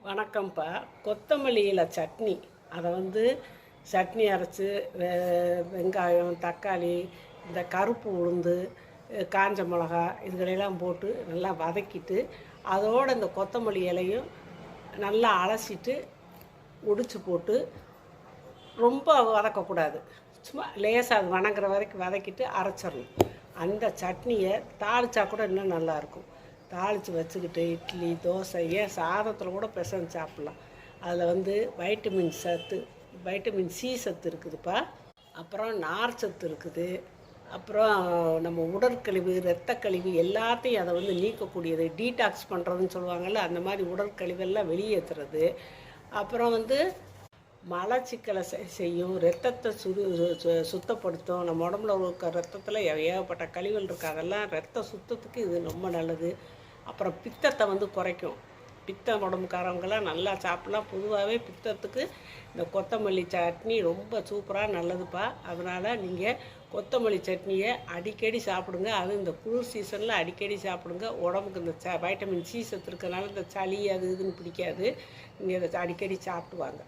வணக்கம்ப்பா. கொத்தமல்லி இலை சட்னி. அதை சட்னி அரைச்சி வெங்காயம், தக்காளி, இந்த கருப்பு உளுந்து, காஞ்ச மிளகா இதுகளெல்லாம் போட்டு நல்லா வதக்கிட்டு, அதோடு இந்த கொத்தமல்லி இலையும் நல்லா அலசிட்டு உடிச்சு போட்டு ரொம்ப வதக்கக்கூடாது. சும்மா லேசாக அது வணங்குற வரைக்கும் வதக்கிட்டு அரைச்சிடணும். அந்த சட்னியை தாளித்தா கூட இன்னும் நல்லாயிருக்கும். தாளித்து வச்சுக்கிட்டு இட்லி, தோசை, ஏன் சாதத்தில் கூட பிசைஞ்சு சாப்பிட்லாம். அதில் வைட்டமின் சி சத்து இருக்குதுப்பா. அப்புறம் நார் சத்து இருக்குது. அப்புறம் நம்ம உடற்கழிவு, இரத்தக்கழிவு எல்லாத்தையும் அதை நீக்கக்கூடியது. டீடாக்ஸ் பண்ணுறதுன்னு சொல்லுவாங்கள்ல, அந்த மாதிரி உடற்கழிவெல்லாம் வெளியேற்றுறது. அப்புறம் மலச்சிக்கலை செய்யும், ரத்தத்தை சுத்தப்படுத்தும். நம்ம உடம்புல இருக்க ரத்தத்தில் ஏகப்பட்ட கழிவுகள் இருக்குது, அதெல்லாம் ரத்த சுத்தத்துக்கு இது ரொம்ப நல்லது. அப்புறம் பித்தத்தை குறைக்கும். பித்த உடம்புக்காரவங்களாம் நல்லா சாப்பிட்லாம். பொதுவாகவே பித்தத்துக்கு இந்த கொத்தமல்லி சட்னி ரொம்ப சூப்பராக நல்லதுப்பா. அதனால் நீங்கள் கொத்தமல்லி சட்னியை அடிக்கடி சாப்பிடுங்க. அதுவும் இந்த குளிர் சீசனில் அடிக்கடி சாப்பிடுங்க. உடம்புக்கு இந்த வைட்டமின் சி சத்து இருக்கிறதுனால இந்த சளி அது இதுன்னு பிடிக்காது. நீங்கள் இதை அடிக்கடி சாப்பிட்டு வாங்க.